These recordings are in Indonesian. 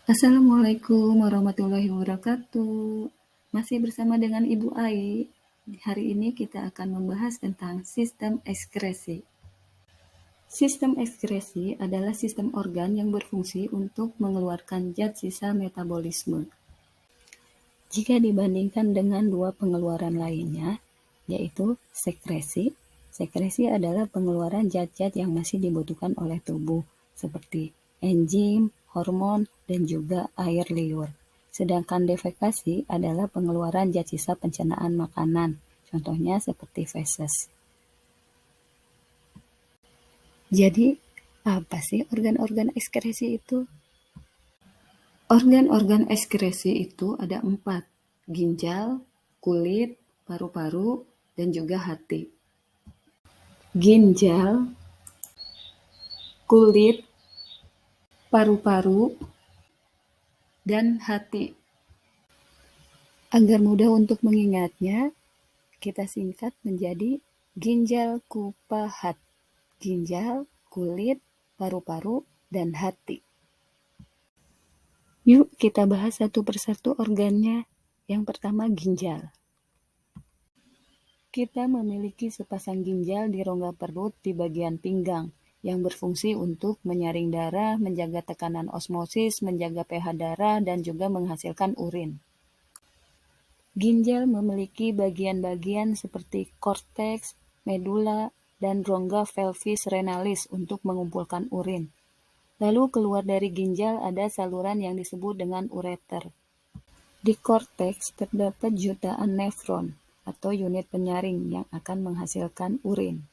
Assalamualaikum warahmatullahi wabarakatuh. Masih bersama dengan Ibu Ai. Hari ini kita akan membahas tentang sistem ekskresi. Sistem ekskresi adalah sistem organ yang berfungsi untuk mengeluarkan zat sisa metabolisme. Jika dibandingkan dengan dua pengeluaran lainnya, yaitu sekresi. Sekresi adalah pengeluaran zat-zat yang masih dibutuhkan oleh tubuh, seperti enzim, hormon, dan juga air liur. Sedangkan defekasi adalah pengeluaran zat sisa pencernaan makanan, contohnya seperti feses. Jadi, apa sih organ-organ ekskresi itu? Organ-organ ekskresi itu ada 4, ginjal, kulit, paru-paru, dan juga hati. Ginjal, kulit, paru-paru, dan hati. Agar mudah untuk mengingatnya, kita singkat menjadi ginjal kupahat. Ginjal, kulit, paru-paru, dan hati. Yuk kita bahas satu persatu organnya. Yang pertama ginjal. Kita memiliki sepasang ginjal di rongga perut di bagian pinggang yang berfungsi untuk menyaring darah, menjaga tekanan osmosis, menjaga pH darah, dan juga menghasilkan urin. Ginjal memiliki bagian-bagian seperti korteks, medula, dan rongga pelvis renalis untuk mengumpulkan urin. Lalu keluar dari ginjal ada saluran yang disebut dengan ureter. Di korteks terdapat jutaan nefron atau unit penyaring yang akan menghasilkan urin.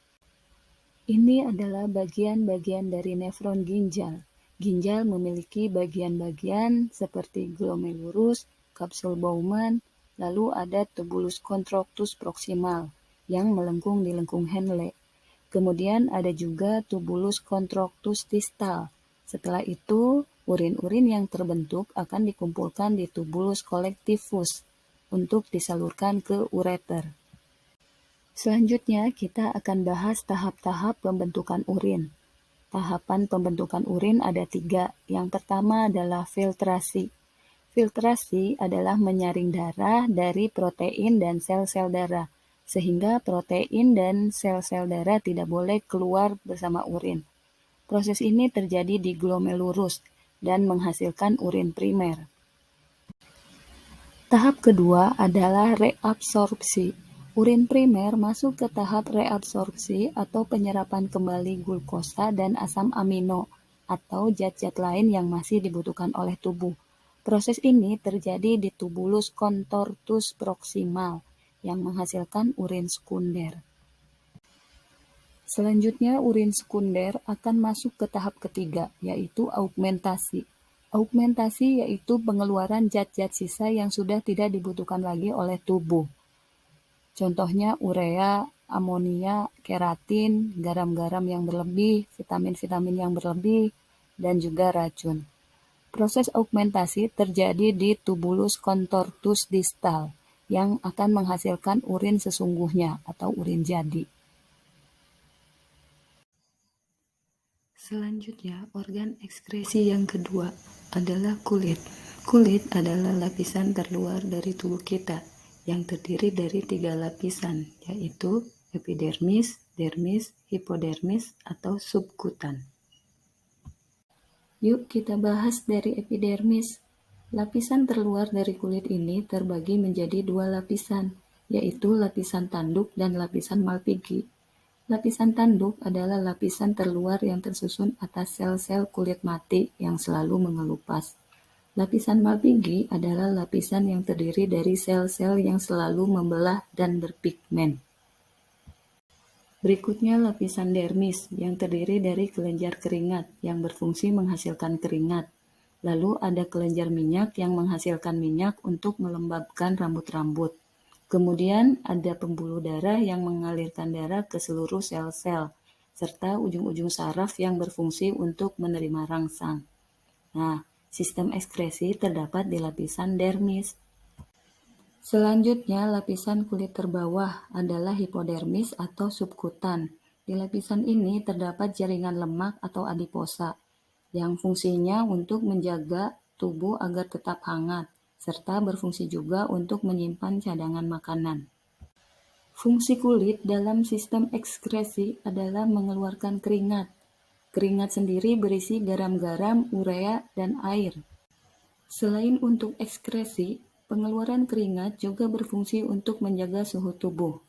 Ini adalah bagian-bagian dari nefron ginjal. Ginjal memiliki bagian-bagian seperti glomerulus, kapsul Bowman, lalu ada tubulus contractus proximal yang melengkung di lengkung Henle. Kemudian ada juga tubulus contractus distal. Setelah itu, urin-urin yang terbentuk akan dikumpulkan di tubulus collectivus untuk disalurkan ke ureter. Selanjutnya, kita akan bahas tahap-tahap pembentukan urin. Tahapan pembentukan urin ada 3. Yang pertama adalah filtrasi. Filtrasi adalah menyaring darah dari protein dan sel-sel darah, sehingga protein dan sel-sel darah tidak boleh keluar bersama urin. Proses ini terjadi di glomerulus dan menghasilkan urin primer. Tahap kedua adalah reabsorpsi. Urin primer masuk ke tahap reabsorpsi atau penyerapan kembali glukosa dan asam amino atau zat-zat lain yang masih dibutuhkan oleh tubuh. Proses ini terjadi di tubulus contortus proximal yang menghasilkan urin sekunder. Selanjutnya urin sekunder akan masuk ke tahap ketiga, yaitu augmentasi. Augmentasi yaitu pengeluaran zat-zat sisa yang sudah tidak dibutuhkan lagi oleh tubuh. Contohnya urea, amonia, keratin, garam-garam yang berlebih, vitamin-vitamin yang berlebih, dan juga racun. Proses augmentasi terjadi di tubulus contortus distal yang akan menghasilkan urin sesungguhnya atau urin jadi. Selanjutnya, organ ekskresi yang kedua adalah kulit. Kulit adalah lapisan terluar dari tubuh kita yang terdiri dari 3 lapisan, yaitu epidermis, dermis, hipodermis, atau subkutan. Yuk kita bahas dari epidermis. Lapisan terluar dari kulit ini terbagi menjadi 2 lapisan, yaitu lapisan tanduk dan lapisan Malpighi. Lapisan tanduk adalah lapisan terluar yang tersusun atas sel-sel kulit mati yang selalu mengelupas. Lapisan Malpighi adalah lapisan yang terdiri dari sel-sel yang selalu membelah dan berpigmen. Berikutnya lapisan dermis yang terdiri dari kelenjar keringat yang berfungsi menghasilkan keringat. Lalu ada kelenjar minyak yang menghasilkan minyak untuk melembabkan rambut-rambut. Kemudian ada pembuluh darah yang mengalirkan darah ke seluruh sel-sel, serta ujung-ujung saraf yang berfungsi untuk menerima rangsang. Nah, sistem ekskresi terdapat di lapisan dermis. Selanjutnya, lapisan kulit terbawah adalah hipodermis atau subkutan. Di lapisan ini terdapat jaringan lemak atau adiposa, yang fungsinya untuk menjaga tubuh agar tetap hangat, serta berfungsi juga untuk menyimpan cadangan makanan. Fungsi kulit dalam sistem ekskresi adalah mengeluarkan keringat. Keringat sendiri berisi garam-garam, urea, dan air. Selain untuk ekskresi, pengeluaran keringat juga berfungsi untuk menjaga suhu tubuh.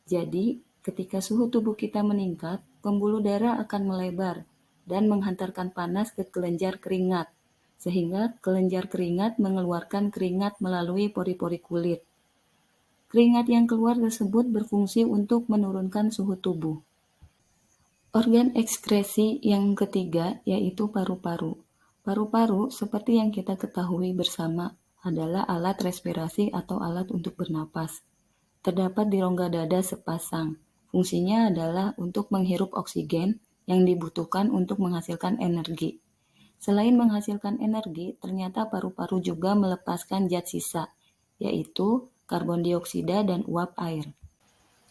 Jadi, ketika suhu tubuh kita meningkat, pembuluh darah akan melebar dan menghantarkan panas ke kelenjar keringat, sehingga kelenjar keringat mengeluarkan keringat melalui pori-pori kulit. Keringat yang keluar tersebut berfungsi untuk menurunkan suhu tubuh. Organ ekskresi yang ketiga yaitu paru-paru. Paru-paru, seperti yang kita ketahui bersama, adalah alat respirasi atau alat untuk bernapas. Terdapat di rongga dada sepasang. Fungsinya adalah untuk menghirup oksigen yang dibutuhkan untuk menghasilkan energi. Selain menghasilkan energi, ternyata paru-paru juga melepaskan zat sisa, yaitu karbon dioksida dan uap air.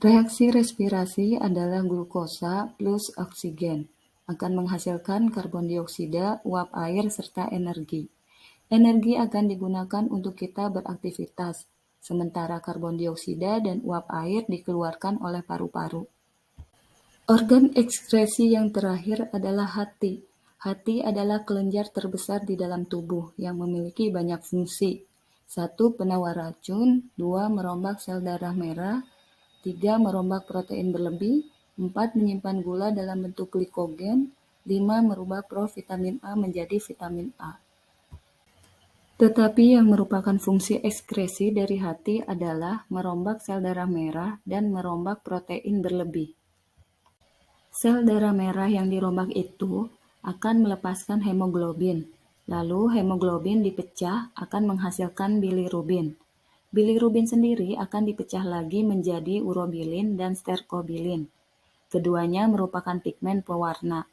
Reaksi respirasi adalah glukosa plus oksigen, akan menghasilkan karbon dioksida, uap air, serta energi. Energi akan digunakan untuk kita beraktivitas, sementara karbon dioksida dan uap air dikeluarkan oleh paru-paru. Organ ekskresi yang terakhir adalah hati. Hati adalah kelenjar terbesar di dalam tubuh yang memiliki banyak fungsi. 1. Penawar racun, 2. Merombak sel darah merah, 3. Merombak protein berlebih, 4. Menyimpan gula dalam bentuk glikogen, 5. Merubah provitamin A menjadi vitamin A. Tetapi yang merupakan fungsi ekskresi dari hati adalah merombak sel darah merah dan merombak protein berlebih. Sel darah merah yang dirombak itu akan melepaskan hemoglobin, lalu hemoglobin dipecah akan menghasilkan bilirubin. Bilirubin sendiri akan dipecah lagi menjadi urobilin dan sterkobilin. Keduanya merupakan pigmen pewarna.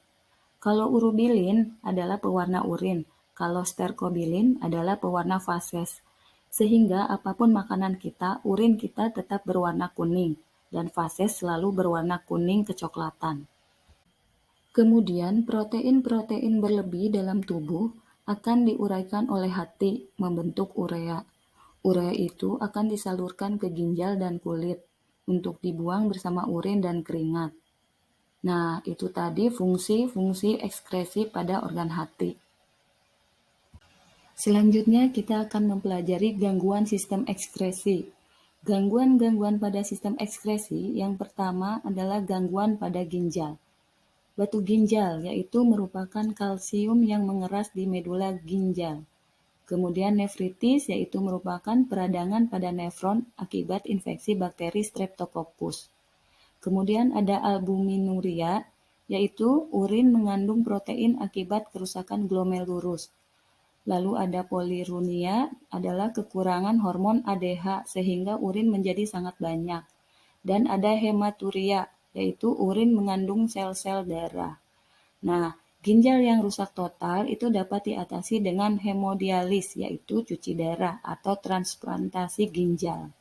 Kalau urobilin adalah pewarna urin, kalau sterkobilin adalah pewarna fases. Sehingga apapun makanan kita, urin kita tetap berwarna kuning, dan fases selalu berwarna kuning kecoklatan. Kemudian protein-protein berlebih dalam tubuh akan diuraikan oleh hati membentuk urea. Urea itu akan disalurkan ke ginjal dan kulit untuk dibuang bersama urin dan keringat. Nah, itu tadi fungsi-fungsi ekskresi pada organ hati. Selanjutnya kita akan mempelajari gangguan sistem ekskresi. Gangguan-gangguan pada sistem ekskresi yang pertama adalah gangguan pada ginjal. Batu ginjal yaitu merupakan kalsium yang mengeras di medula ginjal. Kemudian nefritis yaitu merupakan peradangan pada nefron akibat infeksi bakteri Streptococcus. Kemudian ada albuminuria yaitu urin mengandung protein akibat kerusakan glomerulus. Lalu ada poliruria adalah kekurangan hormon ADH sehingga urin menjadi sangat banyak. Dan ada hematuria yaitu urin mengandung sel-sel darah. Nah, ginjal yang rusak total itu dapat diatasi dengan hemodialis, yaitu cuci darah atau transplantasi ginjal.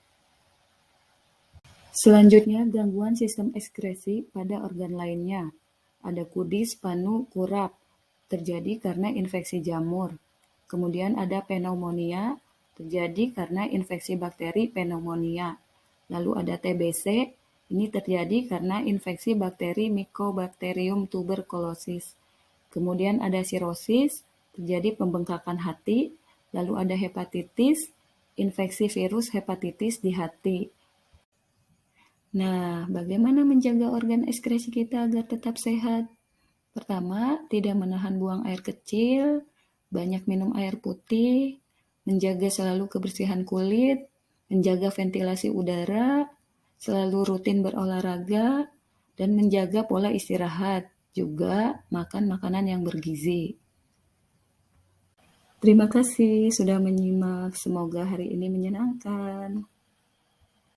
Selanjutnya, gangguan sistem ekskresi pada organ lainnya. Ada kudis, panu, kurap, terjadi karena infeksi jamur. Kemudian ada pneumonia, terjadi karena infeksi bakteri pneumonia. Lalu ada TBC, ini terjadi karena infeksi bakteri Mycobacterium tuberculosis. Kemudian ada sirosis, terjadi pembengkakan hati. Lalu ada hepatitis, infeksi virus hepatitis di hati. Nah, bagaimana menjaga organ ekskresi kita agar tetap sehat? Pertama, tidak menahan buang air kecil, banyak minum air putih, menjaga selalu kebersihan kulit, menjaga ventilasi udara, selalu rutin berolahraga, dan menjaga pola istirahat, juga makan makanan yang bergizi. Terima kasih sudah menyimak, semoga hari ini menyenangkan.